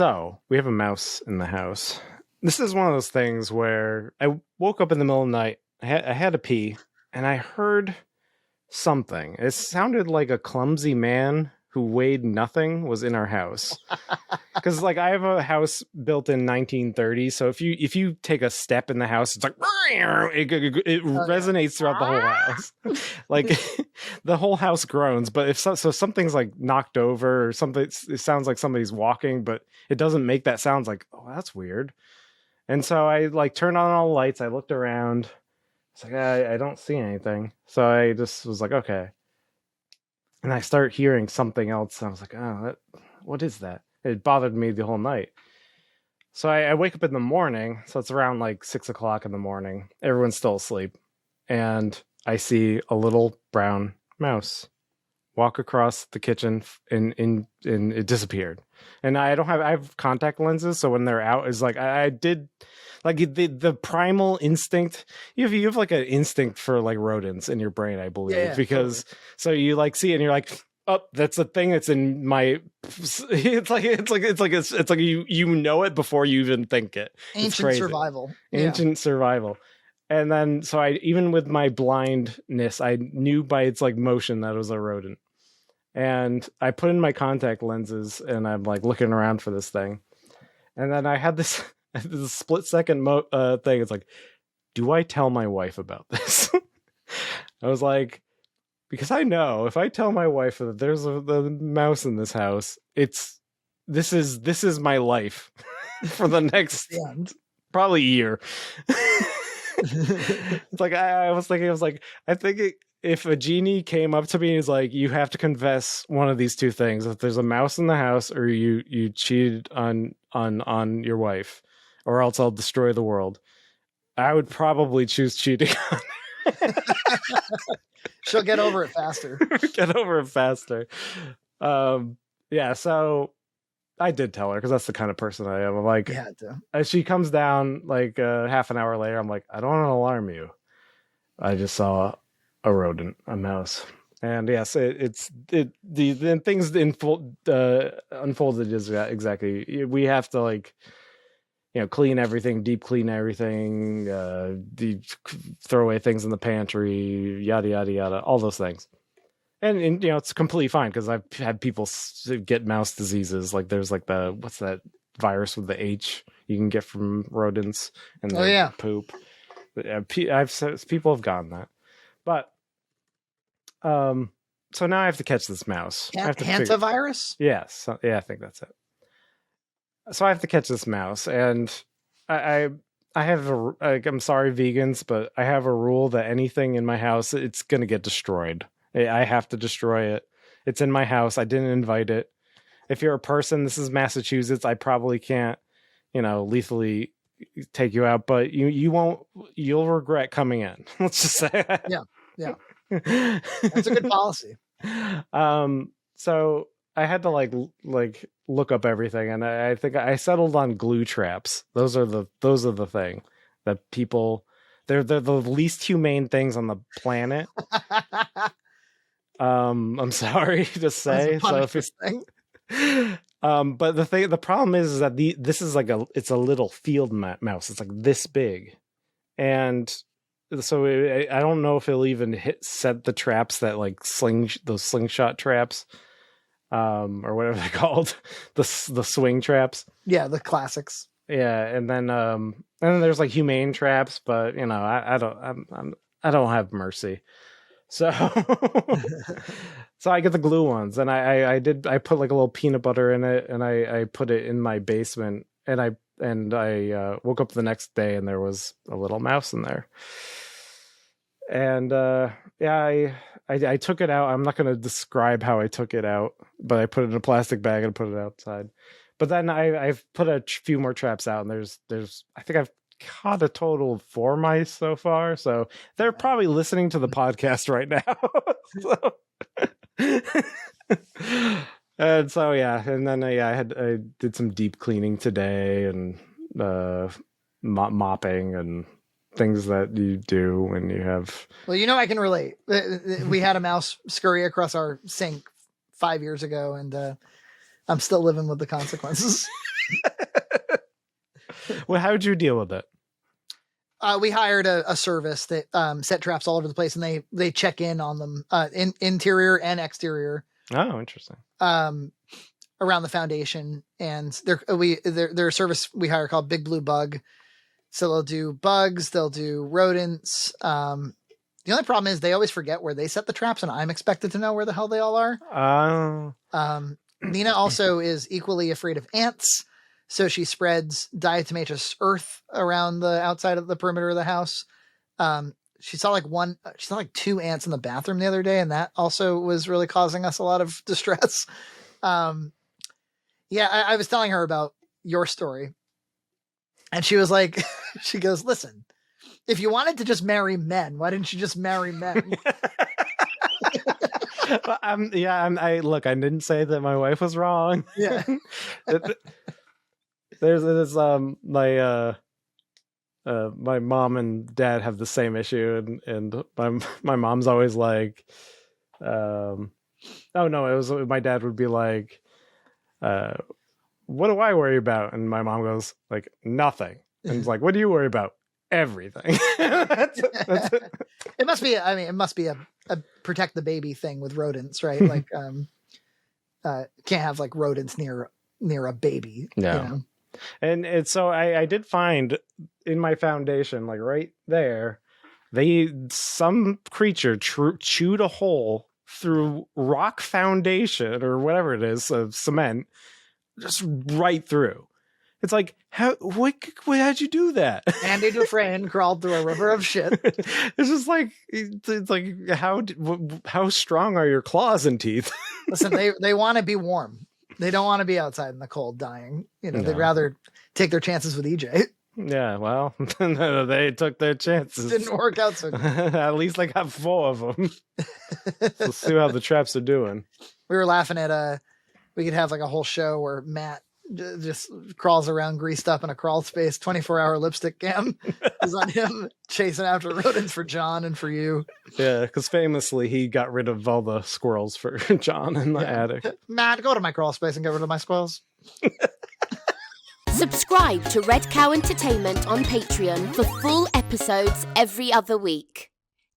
So we have a mouse in the house. This is one of those things where I woke up in the middle of the night. I had to pee, and I heard something. It sounded like a clumsy man who weighed nothing was in our house. Because like I have a house built in 1930, so if you take a step in the house, it's like it resonates throughout the whole house. Like the whole house groans. But if so something's like knocked over or something, it sounds like somebody's walking, but it doesn't make that sound. Like, oh, that's weird. And so I like turned on all the lights. I looked around. It's like I don't see anything. So I just was like, okay. And I start hearing something else. And I was like, oh, what is that? It bothered me the whole night. So I wake up in the morning. So it's around like 6 o'clock in the morning. Everyone's still asleep. And I see a little brown mouse walk across the kitchen and it disappeared. And I have contact lenses. So when they're out, is like, I did like the primal instinct. You have like an instinct for like rodents in your brain, I believe, because totally. So you like see it and you're like, oh, that's a thing that's in my. It's like you know it before you even think it. Ancient survival. Ancient survival. And then so I even with my blindness, I knew by its like motion that it was a rodent. And I put in my contact lenses and I'm like looking around for this thing. And then I had this split second thing. It's like, do I tell my wife about this? I was like, because I know if I tell my wife that there's the mouse in this house, this is my life for the next probably year. It's like I was thinking, I think if a genie came up to me and is like, you have to confess one of these two things: if there's a mouse in the house, or you cheated on your wife, or else I'll destroy the world. I would probably choose cheating on her. She'll get over it faster. Yeah, so I did tell her, because that's the kind of person I am. I'm like, as she comes down like half an hour later, I'm like, I don't want to alarm you. I just saw a rodent, a mouse. And yes, the things unfolded is exactly. We have to like, clean everything, deep clean everything, throw away things in the pantry, yada yada yada, all those things. And it's completely fine, because I've had people get mouse diseases. Like there's like what's that virus with the H you can get from rodents and poop. People have gotten that, but so now I have to catch this mouse. Hantavirus? Yes, I think that's it. So I have to catch this mouse, and I have I'm sorry, vegans, but I have a rule that anything in my house, it's gonna get destroyed. I have to destroy it. It's in my house. I didn't invite it. If you're a person, this is Massachusetts, I probably can't, lethally take you out, but you won't. You'll regret coming in. Let's just say that. Yeah. That's a good policy. So I had to like look up everything, and I think I settled on glue traps. Those are the thing that people. They're the least humane things on the planet. I'm sorry to say. So if it's but the problem is that this is like it's a little field mouse. It's like this big, and so I don't know if it'll even set the traps that like those slingshot traps, or whatever they're called, the swing traps. Yeah, the classics. Yeah, and then there's like humane traps, but I don't have mercy. So so I get the glue ones, and I put like a little peanut butter in it, and I put it in my basement, and I woke up the next day and there was a little mouse in there. And I took it out. I'm not going to describe how I took it out, but I put it in a plastic bag and put it outside. But then I've put a few more traps out, and there's I think I've caught a total of 4 mice so far. So they're probably listening to the podcast right now. And so and then I did some deep cleaning today, and mopping and things that you do when you have. Well, I can relate. We had a mouse scurry across our sink 5 years ago, and I'm still living with the consequences. Well, how'd you deal with it? We hired a service that set traps all over the place, and they check in on them, interior and exterior. Oh, interesting. Around the foundation, and they're a service we hire called Big Blue Bug. So they'll do bugs, they'll do rodents. The only problem is they always forget where they set the traps, and I'm expected to know where the hell they all are. Oh. Nina also is equally afraid of ants. So she spreads diatomaceous earth around the outside of the perimeter of the house. She saw like 2 ants in the bathroom the other day, and that also was really causing us a lot of distress. I was telling her about your story, and she was like, she goes, listen, if you wanted to just marry men, why didn't you just marry men? Look, I didn't say that my wife was wrong. Yeah. There's my mom and dad have the same issue, and my mom's always like, oh no, it was my dad would be like, what do I worry about? And my mom goes like, nothing. And it's like, what do you worry about? Everything. That's it. It must be a protect the baby thing with rodents, right? Like, can't have like rodents near a baby. No. You know? And so I did find in my foundation, like right there, some creature chewed a hole through rock foundation or whatever it is of cement, just right through. It's like, how'd you do that? Andy Dufresne crawled through a river of shit. It's just like, it's like, how strong are your claws and teeth? Listen, they want to be warm. They don't want to be outside in the cold dying. You know, No. They'd rather take their chances with EJ. Yeah, well, they took their chances. Didn't work out so good. At least I got 4 of them. Let's see how the traps are doing. We were laughing at we could have like a whole show where Matt just crawls around greased up in a crawl space. 24-hour lipstick cam is on him chasing after rodents for John and for you. Yeah, because famously he got rid of all the squirrels for John in the attic. Matt, go to my crawl space and get rid of my squirrels. Subscribe to Red Cow Entertainment on Patreon for full episodes every other week.